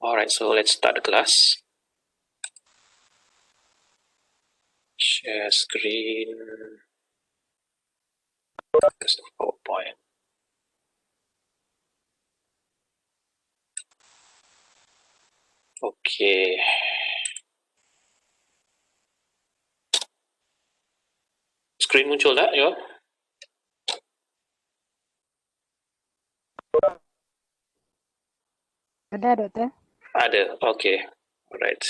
Alright, so let's start the class. Share screen. Focus the PowerPoint. Okay. Screen muncul tak, yo? Ada, Doktor. Ada, okay. Alright.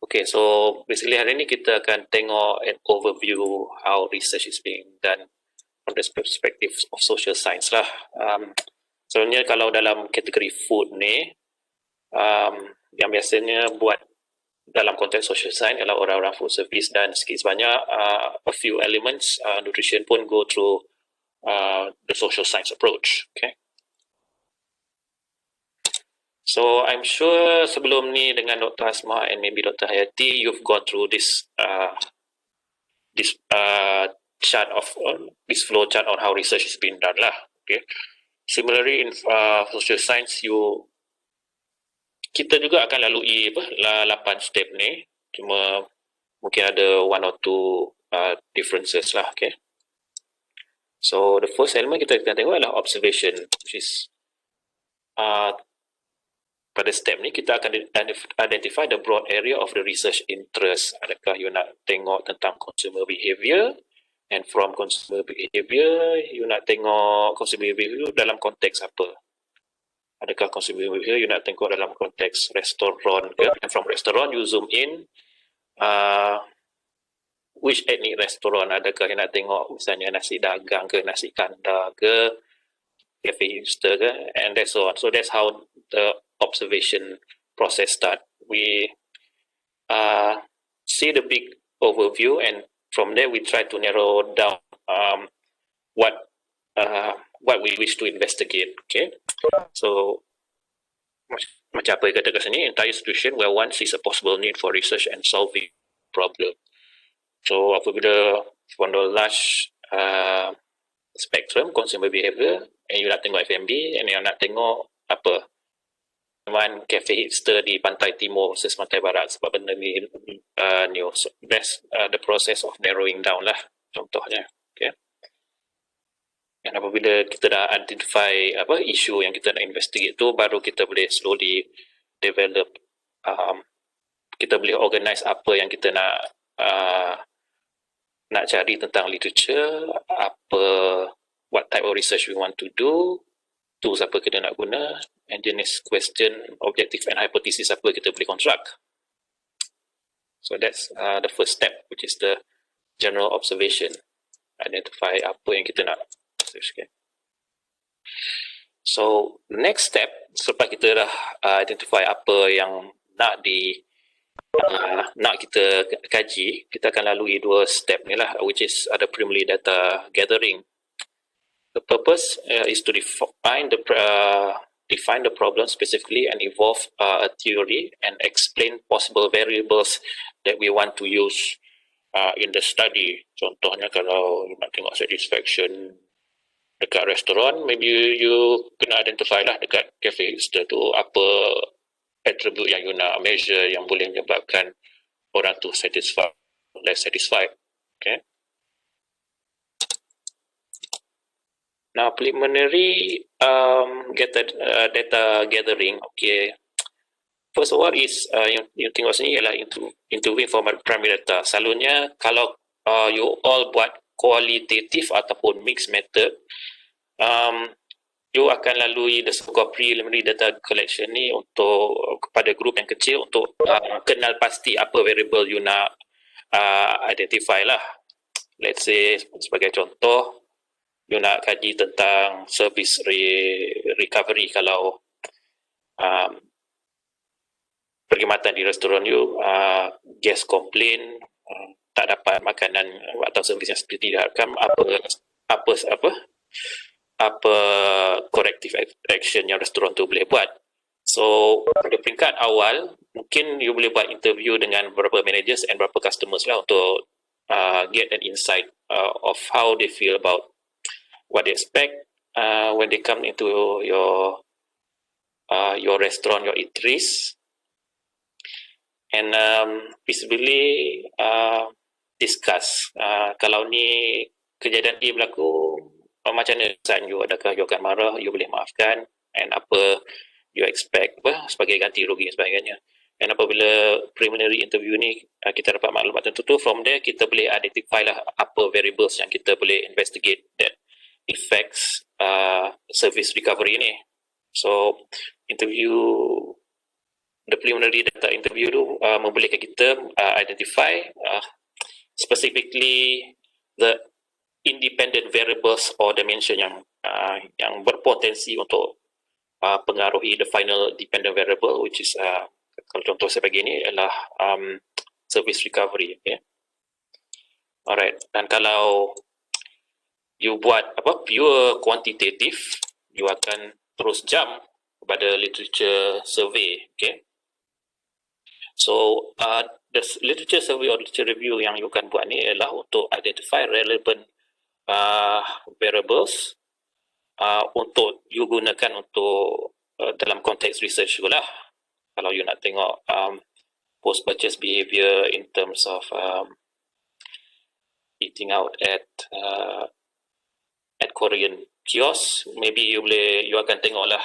Okay, so basically hari ni kita akan tengok an overview how research is being done from the perspective of social science lah. Sebenarnya kalau dalam kategori food ni, yang biasanya buat dalam konteks social science ialah orang-orang food service dan sikit sebanyak a few elements nutrition pun go through the social science approach. Okay. So I'm sure sebelum ni dengan Dr. Asma and maybe Dr. Hayati, you've gone through this chart of this flow chart on how research is being done lah. Okay. Similarly in social science, kita juga akan lalui 8 step ni. Cuma mungkin ada one or two differences lah. Okay. So the first element kita akan tengok adalah observation, which is pada step ni kita akan identify the broad area of the research interest. Adakah you nak tengok tentang consumer behavior, and from consumer behavior you nak tengok consumer behavior dalam konteks apa? Adakah consumer behavior you nak tengok dalam konteks restoran ke? And from restaurant you zoom in which ethnic restaurant? Adakah you nak tengok misalnya nasi dagang ke, nasi kandar ke, cafe hipster ke, and that's so on. So that's how the observation process start. We see the big overview, and from there we try to narrow down what we wish to investigate. Okay, so macam apa yang kata kat sini, entire situation where one sees a possible need for research and solving problem. So apabila from the large spectrum consumer behavior, and you nak tengok F&B, and you nak tengok apa teman cafe hipster di pantai timur versus pantai barat sebab benda ni new. So that's the process of narrowing down lah contohnya. Okay. Dan apabila kita dah identify isu yang kita nak investigate tu, baru kita boleh slowly develop, kita boleh organize apa yang kita nak cari tentang literature, what type of research we want to do, tools apa kita nak guna, and jenis question, objective and hypothesis apa kita boleh construct. So that's the first step, which is the general observation. Identify apa yang kita nak research. Okay. So next step, selepas kita dah identify apa yang nak kita kaji, kita akan lalui dua step ni lah, which is the preliminary data gathering. The purpose is to define the problem specifically and evolve a theory and explain possible variables that we want to use in the study. Contohnya kalau nak tengok satisfaction dekat restoran, maybe you kena identify lah dekat cafe hipster tu apa attribute yang you nak measure yang boleh menyebabkan orang tu satisfied, less satisfied. Okay. Now, preliminary data gathering. Okay. First of all is yang tengok sini ialah interviewing for primary data. Selalunya kalau you all buat kualitatif ataupun mixed method, you akan lalui the so-called preliminary data collection ni untuk kepada grup yang kecil untuk kenal pasti apa variable you nak identify lah. Let's say sebagai contoh, you nak kaji tentang service recovery kalau perkhidmatan di restoran you, guest complain tak dapat makanan atau servis yang seperti diharapkan, apa corrective action yang restoran tu boleh buat. So pada peringkat awal mungkin you boleh buat interview dengan beberapa managers and beberapa customers lah untuk get an insight of how they feel about what they expect when they come into your your restaurant, your eateries, and visibly discuss kalau ni kejadian A berlaku, macam mana perasaan you, adakah you akan marah, you boleh maafkan, and apa you expect sebagai ganti rugi dan sebagainya. And apabila preliminary interview ni kita dapat maklumat tertentu, from there kita boleh identify lah apa variables yang kita boleh investigate that affects service recovery ni. So the preliminary data interview tu membolehkan kita identify specifically the independent variables or dimension yang berpotensi untuk pengaruhi the final dependent variable, which is kalau contoh saya bagi ni adalah service recovery. Okay. Alright. Dan kalau you buat pure quantitative, you akan terus jump kepada literature survey. Okay. So the literature survey or literature review yang you akan buat ni adalah untuk identify relevant variables untuk you gunakan untuk dalam konteks research juga lah. Kalau you nak tengok post-purchase behavior in terms of eating out at Korean kiosk, maybe you akan tengoklah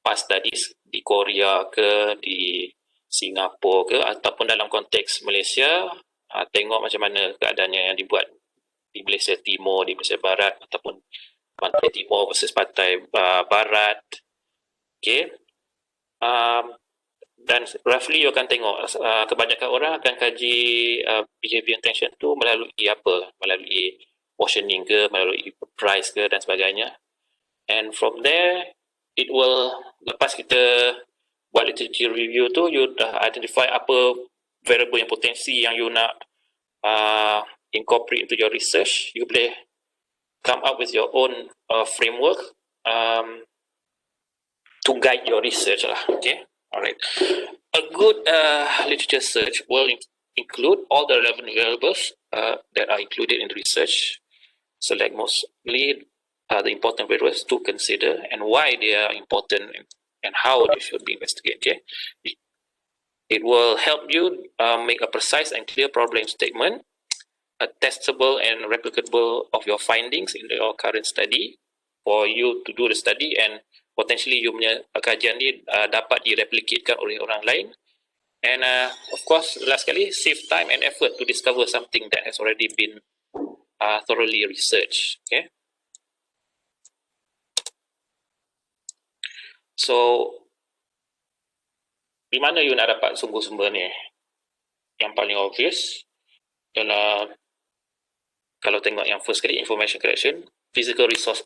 past studies di Korea ke, di Singapura ke, ataupun dalam konteks Malaysia, tengok macam mana keadaannya yang dibuat di Malaysia Timur, di Malaysia Barat, ataupun Pantai Timur versus Pantai Barat. Okay. Dan roughly you akan tengok kebanyakan orang akan kaji behavior intention tu melalui apa? Melalui portioning ke, melalui price ke dan sebagainya. And from there, it will, lepas kita buat literature review tu, you dah identify apa variable yang potensi yang you nak incorporate into your research. You boleh come up with your own framework to guide your research lah. Okay. Alright. A good literature search will include all the relevant variables that are included in the research. Select mostly the important variables to consider and why they are important and how they should be investigated. Okay? It will help you make a precise and clear problem statement, a testable and replicable of your findings in your current study for you to do the study, and potentially you punya kajian ni dapat direplikatkan oleh orang lain. And of course, last sekali, save time and effort to discover something that has already been thoroughly researched. Okay. So, di mana you nak dapat sumber-sumber ni? Yang paling obvious adalah, kalau tengok yang first kali, information collection, physical resource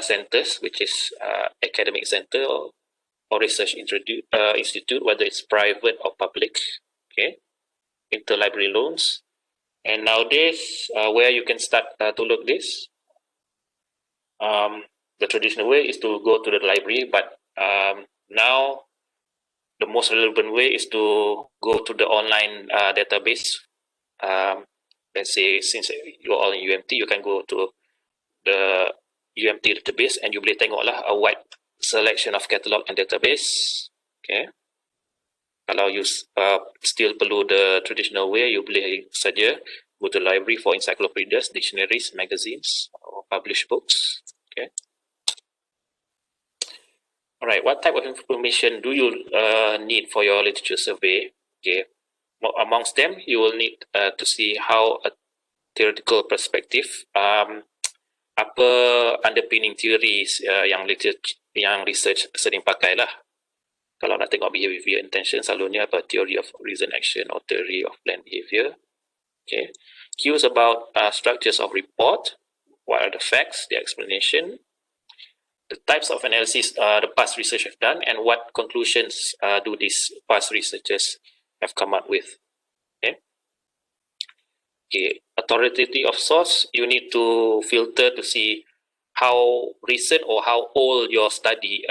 centers, which is academic center or research institute, whether it's private or public. Okay, interlibrary loans. And nowadays, where you can start to look this, the traditional way is to go to the library, but now the most relevant way is to go to the online database. Let's say, since you're all in UMT, you can go to the UMT database and you boleh tengoklah a wide selection of catalog and database. Okay. Kalau you still perlu the traditional way, you boleh saja go to the library for encyclopedias, dictionaries, magazines, or published books. Okay. Alright, what type of information do you need for your literature survey? Okay. Amongst them, you will need to see how a theoretical perspective, apa underpinning theories yang research sering pakai lah. Kalau nak tengok behavior intention, selalunya apa? Theory of reason action or theory of planned behavior. Okay. Cues about structures of report. What are the facts, the explanation, the types of analysis the past research have done, and what conclusions do these past researchers have come up with. Okay. Okay. Authoritative of source, you need to filter to see how recent or how old your study,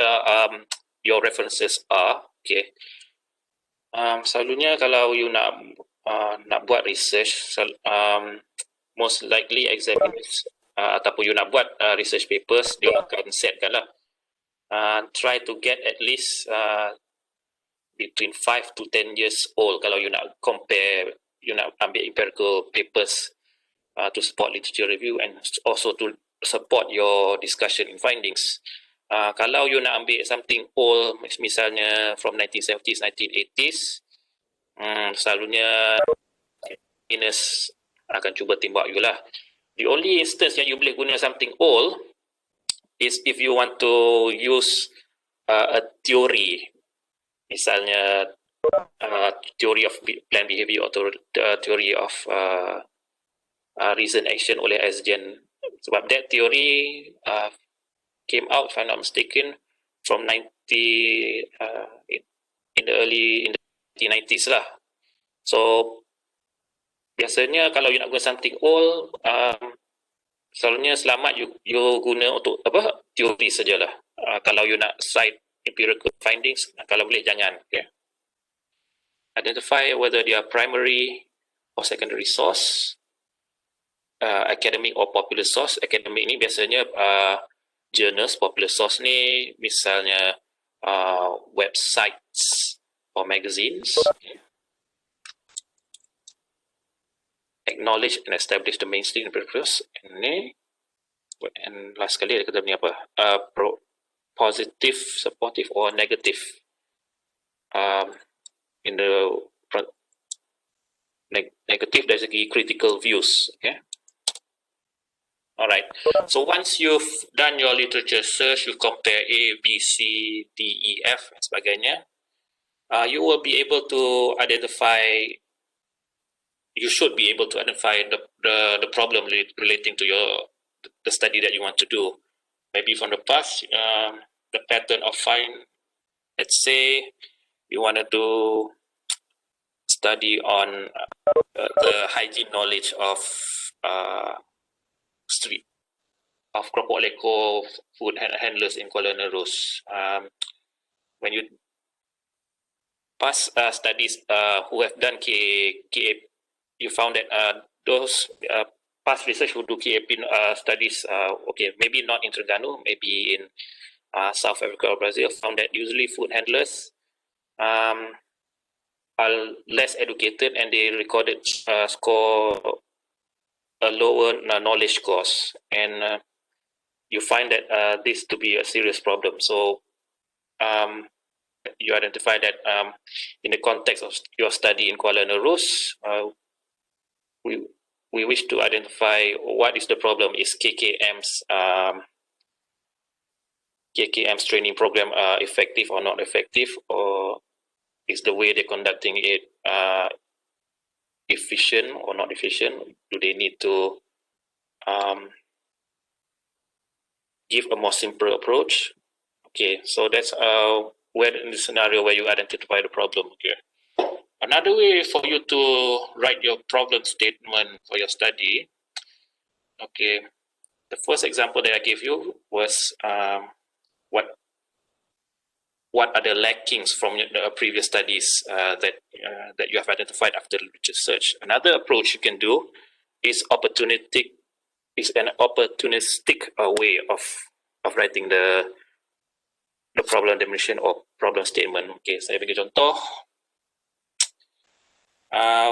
your references are. Okay. Selalunya kalau you nak buat research, most likely examiners ataupun you nak buat research papers, dia akan setkan lah try to get at least between 5 to 10 years old kalau you nak compare, you nak ambil empirical papers to support literature review and also to support your discussion in findings. Kalau you nak ambil something old, misalnya from 1970s, 1980s, selalunya beginners akan cuba tembak you lah. The only instance yang you boleh guna something old is if you want to use a theory, misalnya theory of planned behavior atau theory of reason action oleh Asgen. Sebab that theory came out, if I'm not mistaken, from in the early 1990s lah. So biasanya kalau you nak guna something old, selalunya selamat you guna untuk apa, teori sajalah. Kalau you nak cite empirical findings, kalau boleh jangan. Okay. Identify whether they are primary or secondary source, academic or popular source. Academic ni biasanya journals, popular source ni misalnya websites or magazines. Okay. Acknowledge and establish the mainstream purpose. And last kali kita ni apa? Positive, supportive or negative. In the negative, dari segi critical views. Okay. Alright. So once you've done your literature search, you compare A, B, C, D, E, F, and sebagainya, you will be able to identify. You should be able to identify the problem relating to the study that you want to do. Maybe from the past, the pattern of find. Let's say you want to do study on the hygiene knowledge of keropok leko food handlers in Kuala Nerus. When you past studies who have done KA, you found that those past research who do KAP studies, okay, maybe not in Terengganu, maybe in South Africa or Brazil, found that usually food handlers are less educated and they recorded score a lower knowledge scores, and you find that this to be a serious problem. So you identify that in the context of your study in Kuala Nerus, we wish to identify what is the problem. Is KKM's training program effective or not effective, or is the way they're conducting it efficient or not efficient? Do they need to give a more simple approach? Okay, so that's where in the scenario where you identify the problem. Okay. Another way for you to write your problem statement for your study, okay, the first example that I gave you was what are the lackings from the previous studies that you have identified after literature search. Another approach you can do is an opportunistic way of writing the problem definition or problem statement. Okay, saya bagi contoh.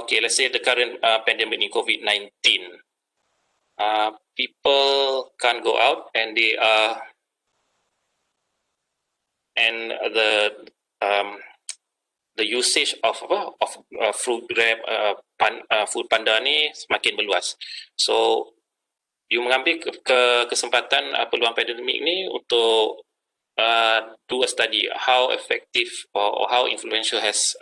Okay, let's say the current pandemic in COVID-19. People can't go out, and they are, and the usage of food grab, food panda ni semakin meluas. So you mengambil kesempatan peluang pandemik ni untuk do a study how effective or how influential has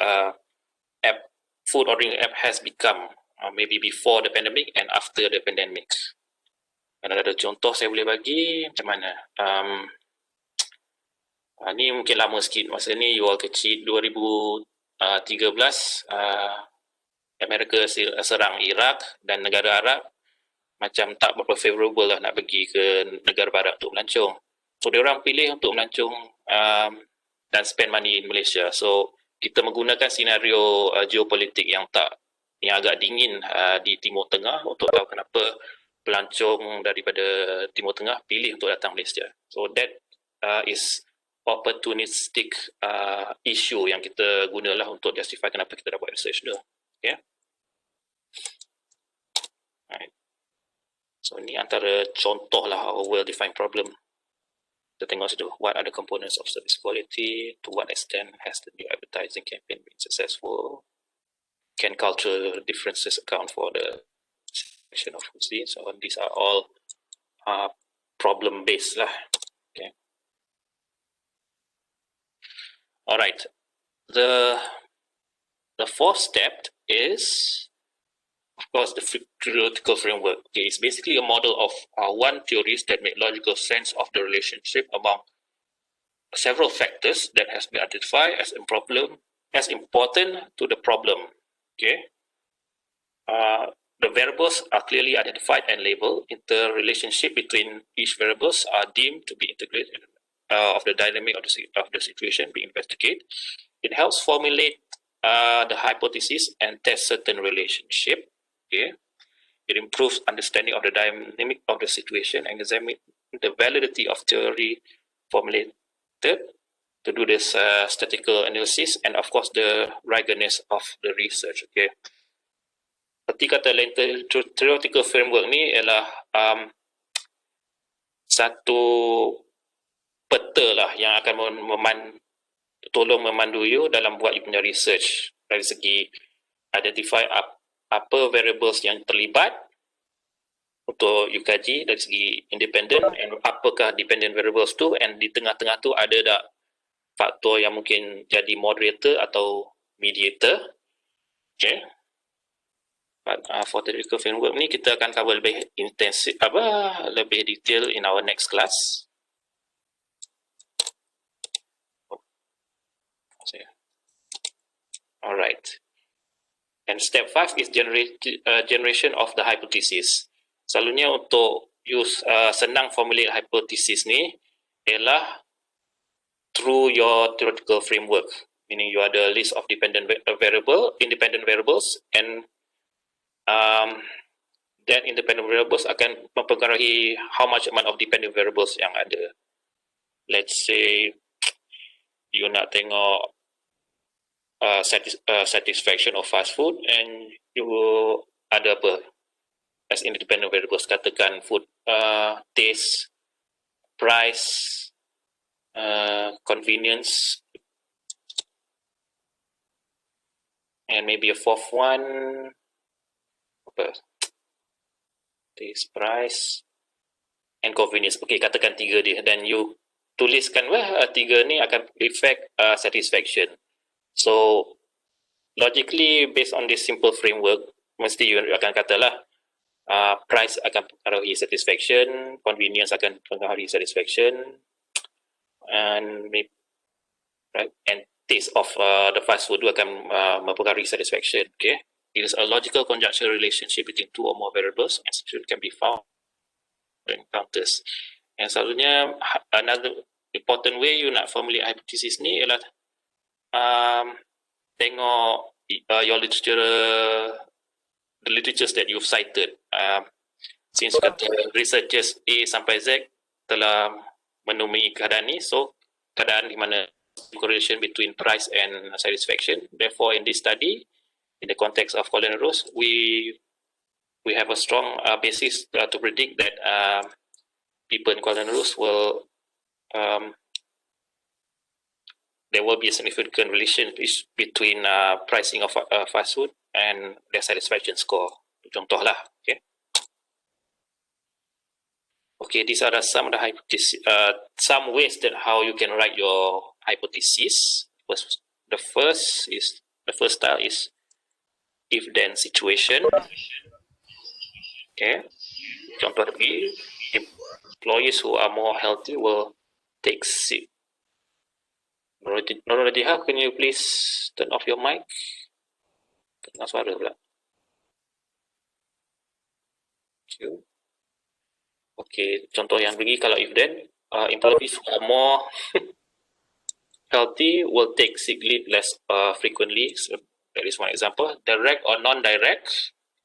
food ordering app has become, maybe before the pandemic and after the pandemic. Dan ada contoh saya boleh bagi macam mana. Ni mungkin lama sikit, masa ni you all kecil, 2013 Amerika serang Iraq dan negara Arab macam tak berapa favorable lah nak pergi ke negara barat untuk melancong. So diorang pilih untuk melancong dan spend money in Malaysia. So kita menggunakan senario geopolitik yang agak dingin di Timur Tengah untuk tahu kenapa pelancong daripada Timur Tengah pilih untuk datang Malaysia. So that is opportunistic issue yang kita gunalah untuk justify kenapa kita dah buat research tu. Okay. Right. So ni antara contoh lah our well-defined problem. Kita tengok situ, what are the components of service quality, to what extent has the new advertising campaign been successful, can cultural differences account for the selection of cuisine. So these are all problem based lah. Okay. All right. The fourth step is, of course, the theoretical framework. Okay, it's basically a model of one theories that make logical sense of the relationship among several factors that has been identified as important to the problem. Okay. The variables are clearly identified and labeled. Interrelationship between each variables are deemed to be integrated of the dynamic of the situation being investigated. It helps formulate the hypothesis and test certain relationship. Okay. It improves understanding of the dynamic of the situation and examine the validity of theory formulated to do this statistical analysis and of course the rigorousness of the research. Okay. Seperti kata lain, theoretical framework ni ialah satu peta lah yang akan tolong memandu you dalam buat you punya research dari segi identify apa variables yang terlibat untuk you kaji dari segi independent, and apakah dependent variables tu, and di tengah-tengah tu ada tak faktor yang mungkin jadi moderator atau mediator. Okay. But for theoretical framework ni kita akan cover lebih intensif, lebih detail in our next class. Alright. And step 5 is generation of the hypothesis. Selalunya untuk use senang formulate hypothesis ni ialah through your theoretical framework, meaning you ada list of independent variables, and that independent variables akan mempengaruhi how much amount of dependent variables yang ada. Let's say you nak tengok satisfaction of fast food, and you ada apa as independent variables, katakan food taste, price, convenience, and maybe a fourth one, taste, price, and convenience. Okay, katakan 3 dia, dan you tuliskan tiga ni akan affect satisfaction. So logically based on this simple framework, mesti you akan katalah price akan mempengaruhi satisfaction, convenience akan mempengaruhi satisfaction, and maybe right, and taste of the fast food akan mempengaruhi satisfaction. Okay, it is a logical conjunction relationship between two or more variables, and it can be found in encounters. And selalunya another important way you nak formulate hypothesis ni ialah tengok your literature, the literatures that you've cited. Since researchers A sampai Z telah menemui keadaan ni, so keadaan di mana correlation between price and satisfaction. Therefore, in this study, in the context of Colin and Rose, we have a strong basis to predict that people in Colin and Rose will there will be a significant relation between pricing of fast food and their satisfaction score. Contoh lah. Okay. Okay, these are some of the hypotheses, some ways that how you can write your hypothesis. The first style is if-then situation. Okay. Contoh B, employees who are more healthy will take sick. Noradiha, can you please turn off your mic? Tengah suara pula. Okay, contoh yang begini, kalau if then, employees who are more healthy will take sick leave less frequently. So that is one example. Direct or non-direct,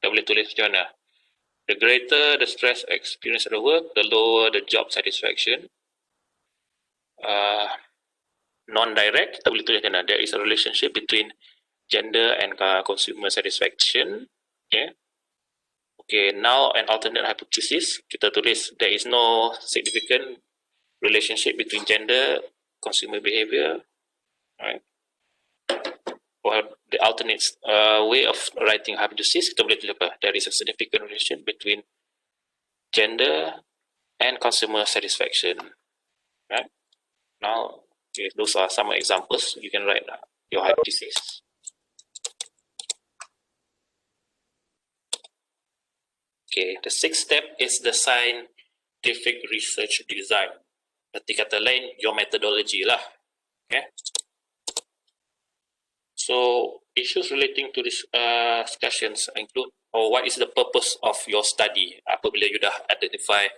kita boleh tulis macam mana? The greater the stress experienced at the work, the lower the job satisfaction. non-direct, kita boleh tuliskan there is a relationship between gender and consumer satisfaction. Okay. Okay, now an alternate hypothesis, kita tulis there is no significant relationship between gender, consumer behavior. Right. Or the alternate way of writing hypothesis, kita boleh tulis apa? There is a significant relation between gender and consumer satisfaction. Right. Now, okay, those are some examples. You can write your hypothesis. Okay, the sixth step is the scientific research design. Berarti kata lain, your methodology lah. Okay. So, issues relating to this discussions include, what is the purpose of your study? Apabila you dah identify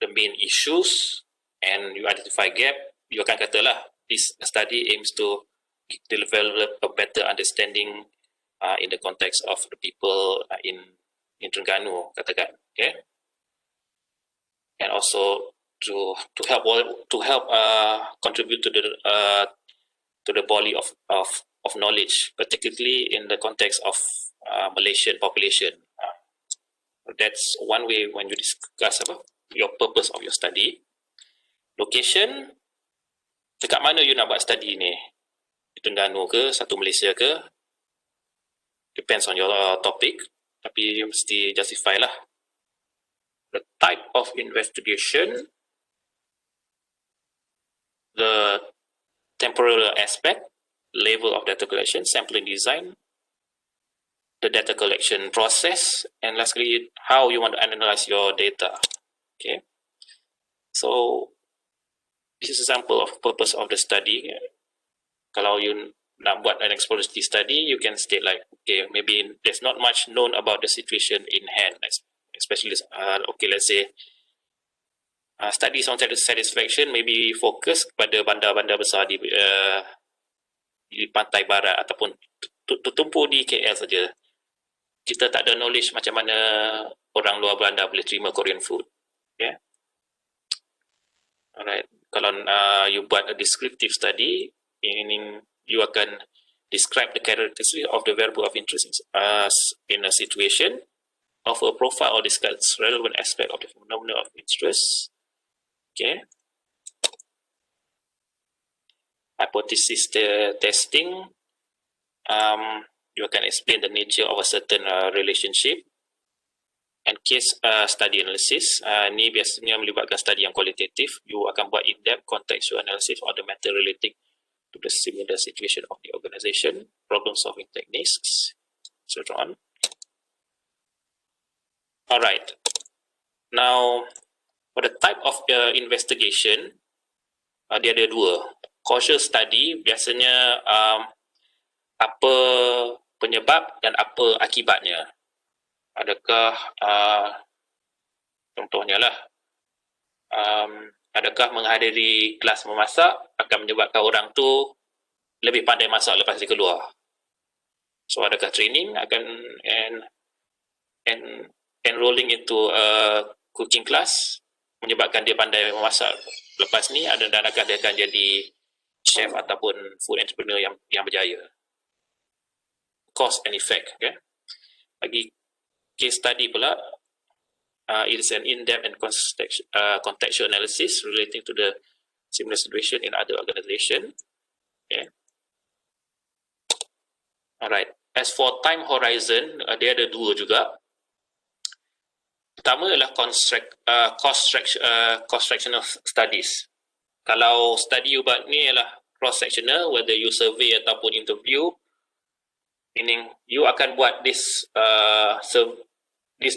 the main issues and you identify gap, you akan kata lah, this study aims to develop a better understanding in the context of the people in Terengganu, katakan, okay, and also to help contribute to the body of knowledge, particularly in the context of Malaysian population. That's one way when you discuss about your purpose of your study. Location, dekat mana you nak buat study ni? Di Terengganu ke, satu Malaysia ke? Depends on your topic, tapi you mesti justify lah. The type of investigation, the temporal aspect, level of data collection, sampling design, the data collection process, and lastly, how you want to analyze your data. Okay. So, this is an example of purpose of the study. Kalau you nak buat an exploratory study, you can state like, okay, maybe there's not much known about the situation in hand, especially, okay, let's say, studies on satisfaction maybe fokus pada bandar-bandar besar di pantai barat ataupun tertumpu di KL saja. Kita tak ada knowledge macam mana orang luar bandar boleh terima Korean food. Okay. Alright. Kalau you buat a descriptive study, meaning you akan describe the characteristics of the variable of interest in a situation, offer a profile or discuss relevant aspect of the phenomena of interest. Okay. Hypothesis testing. You can explain the nature of a certain relationship. And case study analysis. Ni biasanya melibatkan study yang kualitatif. You akan buat in-depth contextual analysis of the matter relating to the similar situation of the organization, problem-solving techniques, so on. Alright. Now, for the type of investigation, dia ada dua. Causal study biasanya apa penyebab dan apa akibatnya. Adakah contohnya lah, adakah menghadiri kelas memasak akan menyebabkan orang tu lebih pandai masak lepas dia keluar? So adakah training akan enrolling into a cooking class menyebabkan dia pandai memasak lepas ni, dan adakah dia akan jadi chef ataupun food entrepreneur yang berjaya? Cause and effect. Okay? Bagi case study pula, it is an in-depth and contextual analysis relating to the similar situation in other organization. Okay. Alright. As for time horizon, dia ada dua juga. Pertama adalah cross-sectional studies. Kalau study you buat ni adalah cross-sectional, whether you survey ataupun interview, meaning you akan buat this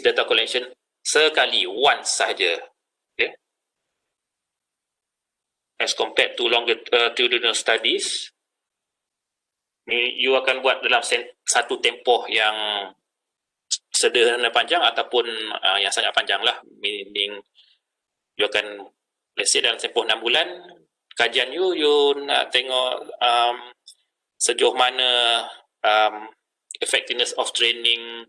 data collection sekali, once sahaja. Okay. As compared to longitudinal studies, you akan buat dalam satu tempoh yang sederhana panjang ataupun yang sangat panjang lah. Meaning you akan, let's say dalam tempoh 6 bulan, kajian you nak tengok sejauh mana effectiveness of training,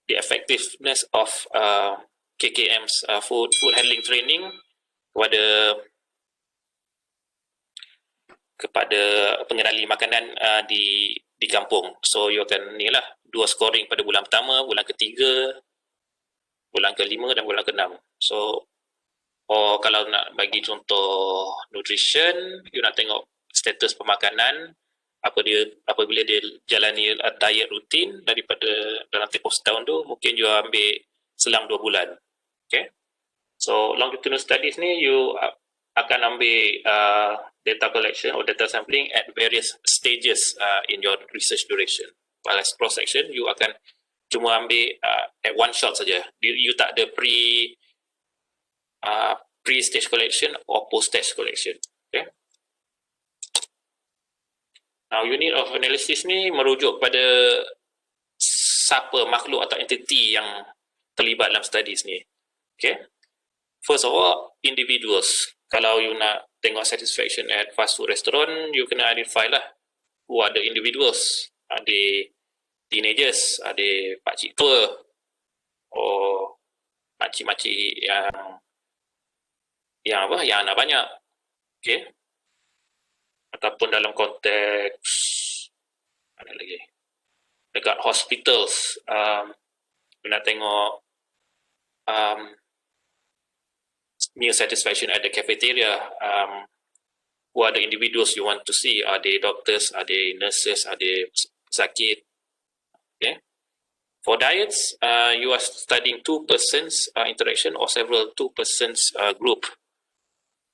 the effectiveness of KKM's food handling training kepada pengenali makanan di kampung. So you akan ni lah 2 scoring pada bulan pertama, bulan ketiga, bulan ke-5 dan bulan ke-6. So kalau nak bagi contoh nutrition, you nak tengok status pemakanan apabila dia jalani diet rutin daripada dalam tempoh setahun tu, mungkin you ambil selang 2 bulan. Okay, so longitudinal studies ni you akan ambil data collection or data sampling at various stages in your research duration. While as cross section, you akan cuma ambil at one shot saja. You tak ada pre-stage collection or post-stage collection. Okay. Now, unit of analysis ni merujuk pada siapa makhluk atau entiti yang terlibat dalam studies ni. Okay. First of all, individuals. Kalau you nak tengok satisfaction at fast food restaurant, you kena identify lah who are the individuals. Ada teenagers, ada pakcik tua, or makcik-makcik yang anak banyak. Okay. Ataupun dalam konteks mana lagi, dekat hospitals, you nak tengok meal satisfaction at the cafeteria. Who are the individuals you want to see? Are they doctors? Are they nurses? Are they sakit? Okay. For diets, you are studying 2 persons interaction or several 2 persons group.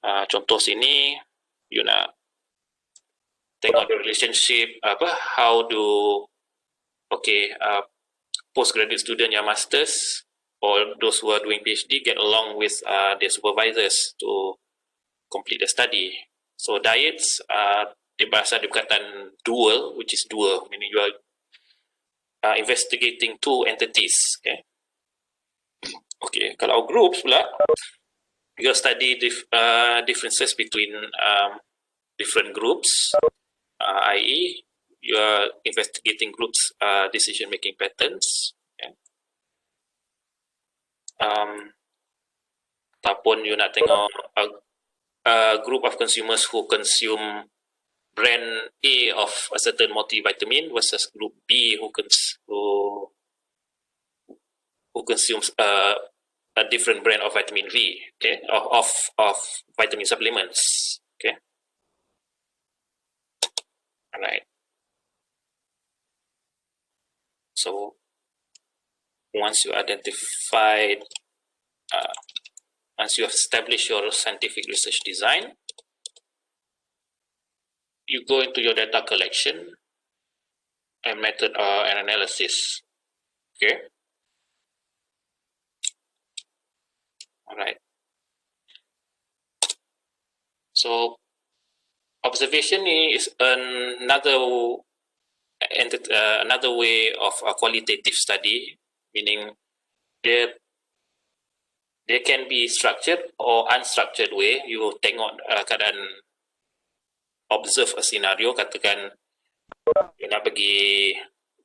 Contoh sini, you nak tengok the relationship, how do postgraduate student yang masters or those who are doing PhD get along with their supervisors to complete the study. So diets, dia bahasa perkataan dual, which is dual, meaning you are investigating 2 entities. Okay, kalau groups pula, you study differences between different groups, i.e. you are investigating groups decision-making patterns. Ataupun you nak tengok a group of consumers who consume brand A of a certain multivitamin versus group B who consumes a different brand of vitamin V, okay, of vitamin supplements. Okay. Alright. So once you identified, once you have established your scientific research design, you go into your data collection and method and analysis. Okay. Alright. So observation is another way of a qualitative study, meaning there can be structured or unstructured way. You tengok keadaan, observe a scenario, katakan you nak pergi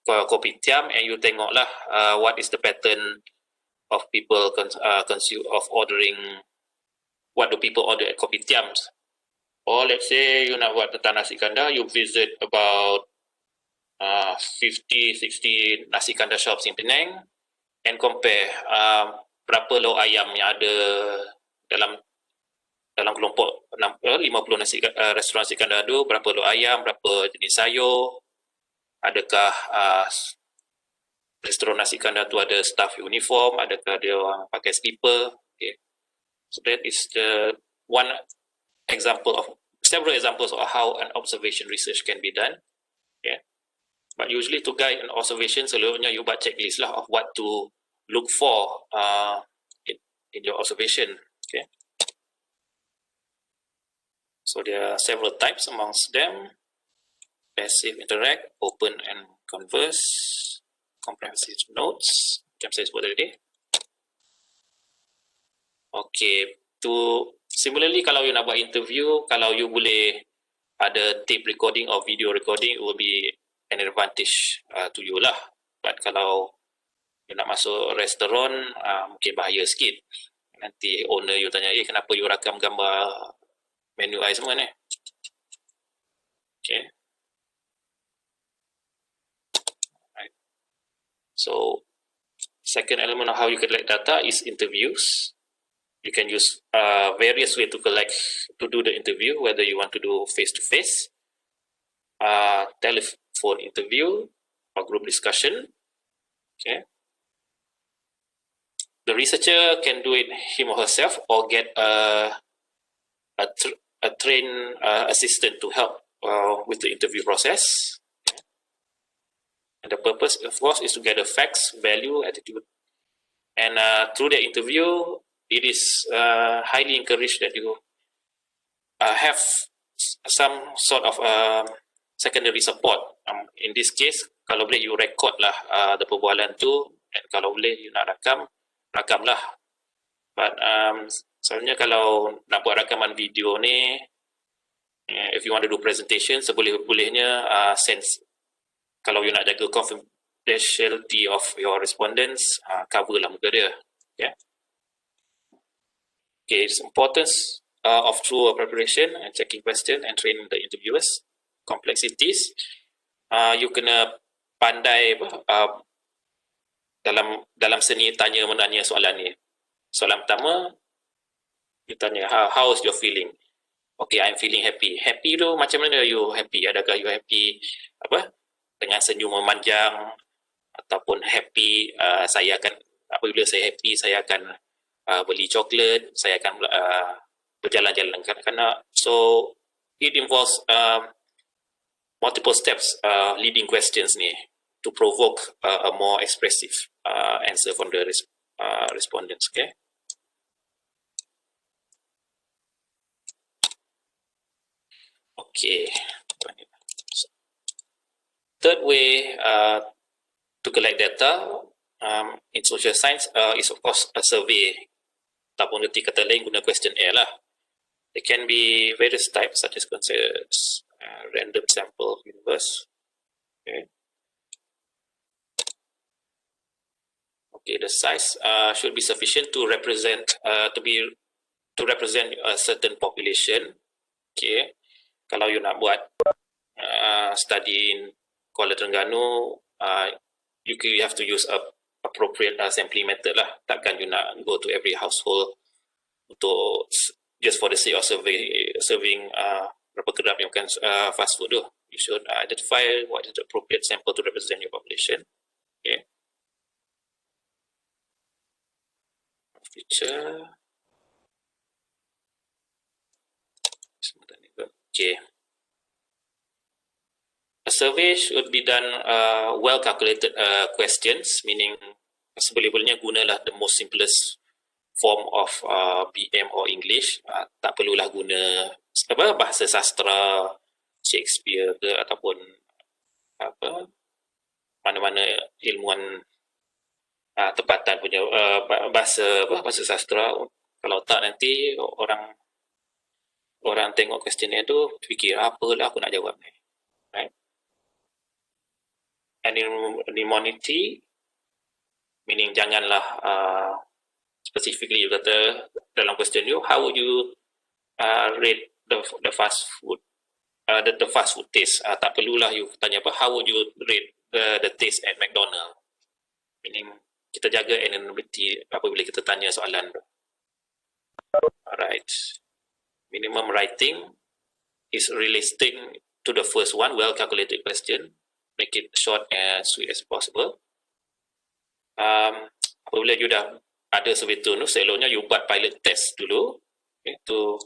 ke kopitiam and you tengoklah what is the pattern of people consume of ordering, what do people order at kopitiams. Or let's say you nak buat tentang nasi kandar, you visit about 50-60 nasi kandar shops in Penang and compare berapa lauk ayam yang ada dalam kelompok 50 restoran nasi kandar tu, berapa lauk ayam, berapa jenis sayur, adakah restoran nasi kandar tu ada staff uniform, adakah dia orang pakai slipper. Okay. So that is the one example of several examples of how an observation research can be done. Okay. But usually to guide an observation, selalunya you buat checklist lah of what to look for in your observation. Okay. So there are several types amongst them: passive interact, open and converse, comprehensive notes, macam saya sebut tadi. Okay, similarly kalau you nak buat interview, kalau you boleh ada tape recording or video recording, it will be an advantage to you lah. But kalau you nak masuk restoran, mungkin bahaya sikit. Nanti owner you tanya, kenapa you rakam gambar menu I semua ni? Okay. Right. So, second element of how you collect data is interviews. You can use various ways to do the interview, whether you want to do face-to-face, telephone interview, or group discussion. Okay. The researcher can do it him or herself, or get a trained assistant to help with the interview process. And the purpose, of course, is to gather facts, value, attitude. And through the interview, it is highly encouraged that you have some sort of secondary support. In this case, kalau boleh you record lah the perbualan tu, and kalau boleh you nak rakam lah. But sebenarnya kalau nak buat rakaman video ni, if you want to do presentation, seboleh-bolehnya sense kalau you nak jaga confidentiality of your respondents, cover lah muka dia. Yeah. Okay, it's importance of thorough preparation and checking question and training the interviewers. Complexities, you kena pandai dalam seni tanya menanya soalan ni. Soalan pertama, you tanya, how's your feeling? Okay, I'm feeling happy. Happy tu macam mana you happy? Adakah you happy dengan senyum memanjang, ataupun happy saya akan, apabila saya happy saya akan beli coklat, saya akan berjalan-jalan kanak-kanak. So it involves multiple steps, leading questions ni, to provoke a more expressive answer from the respondents. Okay. Okay. Third way to collect data in social science is of course a survey. Ataupun erti kata lain guna questionnaire lah. There can be various types such as concepts, random sample universe. Okay. Okay, the size should be sufficient to represent a certain population. Okay. Kalau you nak buat study in Kuala Terengganu, you have to use a appropriate sampling method lah. Takkan you nak go to every household untuk just for the sake of serving berapa kedai yang makan fast food tu. You should identify what is the appropriate sample to represent your population. Okay. Feature. Okay. A survey should be done well calculated questions, meaning seboleh-bolehnya gunalah the most simplest form of BM or English. Tak perlulah guna bahasa sastra, Shakespeare ke, ataupun mana-mana ilmuwan tempatan punya bahasa sastra. Kalau tak, nanti orang tengok questionnaire tu fikir apalah aku nak jawab ni. Right? Anonymity, meaning janganlah specifically you kata dalam question you, how would you rate the fast food the fast food taste. Tak perlulah you tanya how would you rate the taste at McDonald's. Meaning kita jaga anonymity apabila kita tanya soalan. Alright. Minimum writing is realistic to the first one, well calculated question. Make it short and sweet as possible. Apabila you dah ada survey tu, seloknya you buat pilot test dulu, okay, to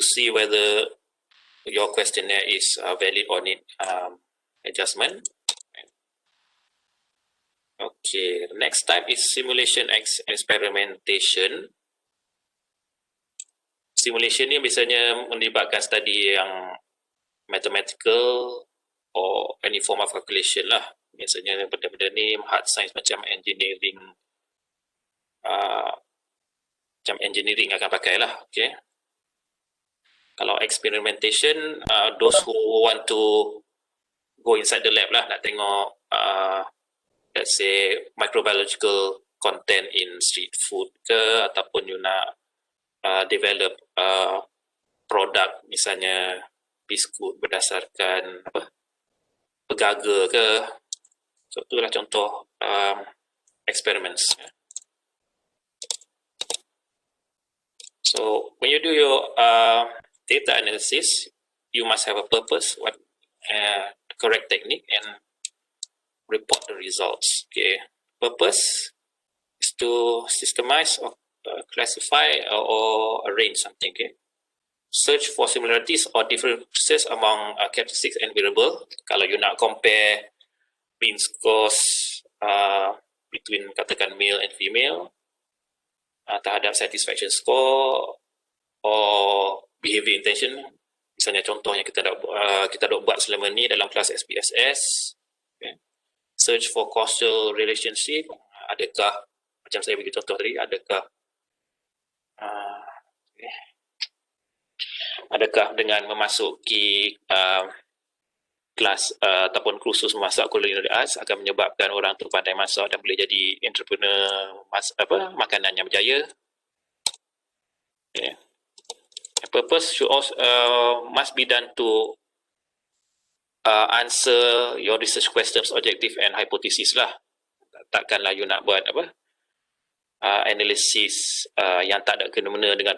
see whether your questionnaire is valid or need adjustment. Okay, the next type is simulation experimentation. Simulation ni biasanya melibatkan study yang mathematical or any form of calculation lah. Biasanya benda-benda ni hard science macam engineering, akan pakai lah. Okay. Kalau experimentation, those who want to go inside the lab lah, nak tengok let's say microbiological content in street food ke, ataupun you nak develop produk, misalnya biskut berdasarkan pegaga ke. So itulah contoh experiments. So when you do your data analysis, you must have a purpose, what correct technique, and report the results. Okay, purpose is to systemize or classify or arrange something. Okay, search for similarities or differences among characteristics and variable. Kalau you nak compare mean scores between katakan male and female terhadap satisfaction score or behavior intention, misalnya contohnya kita dah buat selama ni dalam kelas SPSS. Okay. Search for causal relationship, adakah macam saya bagi contoh tadi, adakah dengan memasuki kelas ataupun kursus memasak culinary arts akan menyebabkan orang tu pandai masak dan boleh jadi entrepreneur makanan yang berjaya. Okay. The purpose should also must be done to answer your research questions, objective and hypothesis lah. Takkanlah you nak buat analisis yang tak ada kena-mena dengan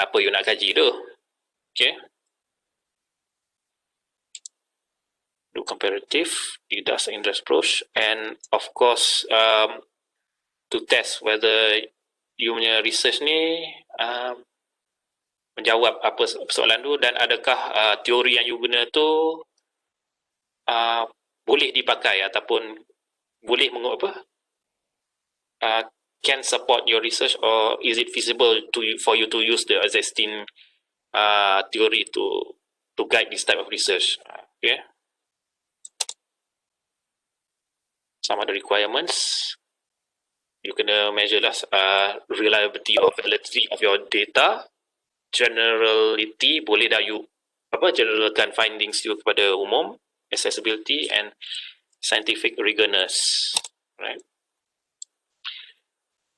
apa you nak kaji tu. Okay. Do comparative, deduct interest approach, and of course to test whether you punya research ni menjawab apa persoalan tu, dan adakah teori yang you guna tu boleh dipakai ataupun boleh can support your research, or is it feasible for you to use the existing theory to guide this type of research. Okay. Some other requirements, you kena measure lah reliability or validity of your data. Generality, boleh dah you generalkan findings you kepada umum. Accessibility and scientific rigorousness, right?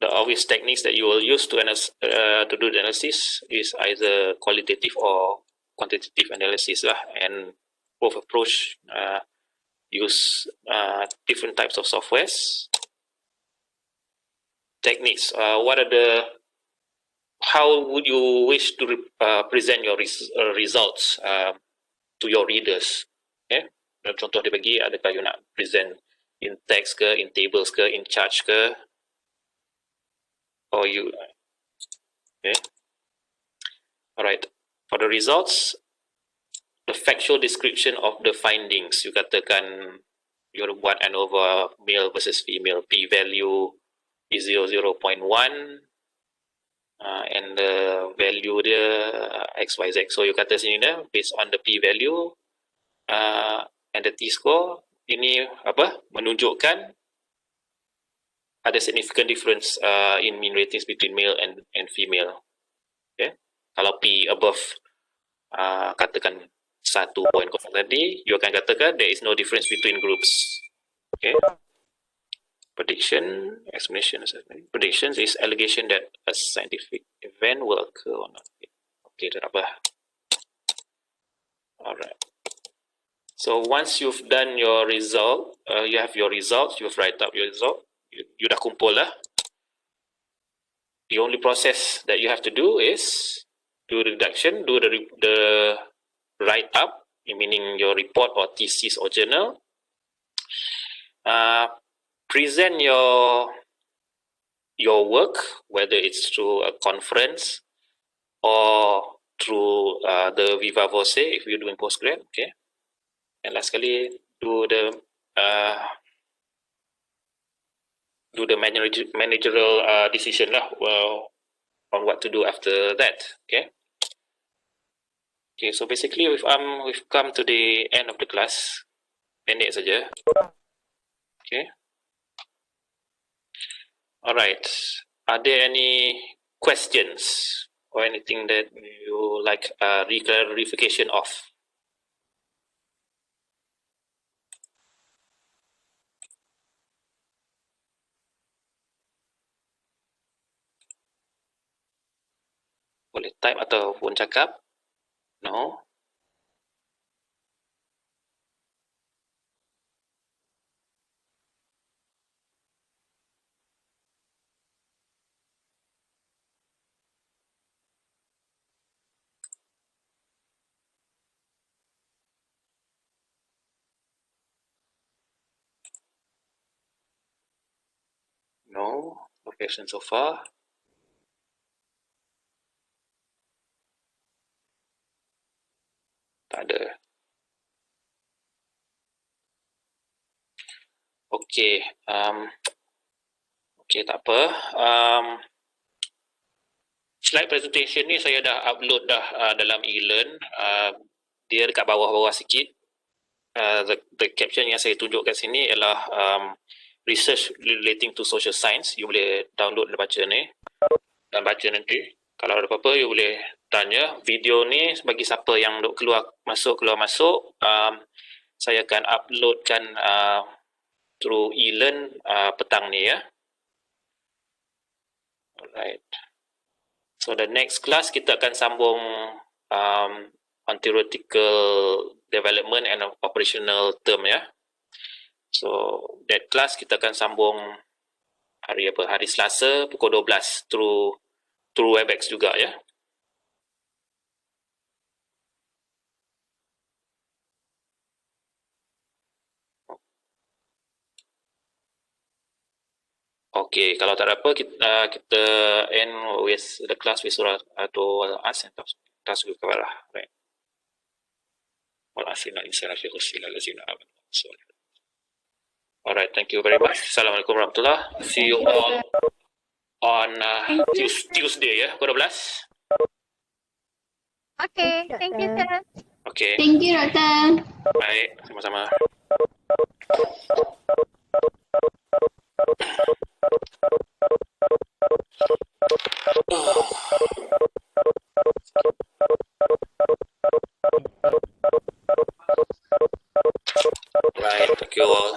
The obvious techniques that you will use to do the analysis is either qualitative or quantitative analysis lah, and both approach use different types of softwares. Techniques, how would you wish to present your results to your readers? Okay? Contoh dia bagi, adakah you nak present in text ke, in tables ke, in charts ke, or you, okay? Alright, for the results, the factual description of the findings, you katakan you buat ANOVA male versus female, p-value is 0.1 and the value dia XYZ. So you kata sini dah, based on the p-value and the t-score, ini menunjukkan ada significant difference in mean ratings between male and female. Okay? Kalau p above katakan 1 point tadi, you akan katakan there is no difference between groups. Okay? Prediction, explanation, assessment. Predictions is allegation that a scientific event will occur or not. Okay, dah apa? Alright. So once you've done your result, you have your results, you've write up your result, you dah kumpul lah. The only process that you have to do is do the reduction, do the write up, meaning your report or thesis or journal. Present your work, whether it's through a conference or through the Viva Voce if you're doing postgrad. Okay. And last sekali, do the managerial decision lah, on what to do after that. Okay. Okay, so basically we've come to the end of the class. Pendek saja. Okay. Alright. Are there any questions or anything that you like reclarification of? type ataupun cakap? No. No. No question so far. Tak ada. Okey. Okey, tak apa. Slide presentation ni saya dah upload dah dalam e-learn. Dia dekat bawah-bawah sikit. The caption yang saya tunjuk kat sini ialah research relating to social science. You boleh download dan baca ni. Dan baca nanti. Kalau ada apa-apa, you boleh tanya. Video ni bagi siapa yang keluar masuk, saya akan uploadkan through e-learn petang ni ya. Alright. So the next class kita akan sambung on theoretical development and operational term ya. So that class kita akan sambung hari apa? Hari Selasa pukul 12 through Webex juga ya. Okay, kalau tak ada apa, kita end with the class with surah atau al-as and tasbih kafalah. Right. Wal-asina insana fi khusila lazina amanu. Alright, thank you very much. Assalamualaikum warahmatullahi. See you all on Tuesday ya, pukul 12. Okay, thank you, sir. Okay. Thank you, Doktor. Baik, sama-sama. Right, thank you all.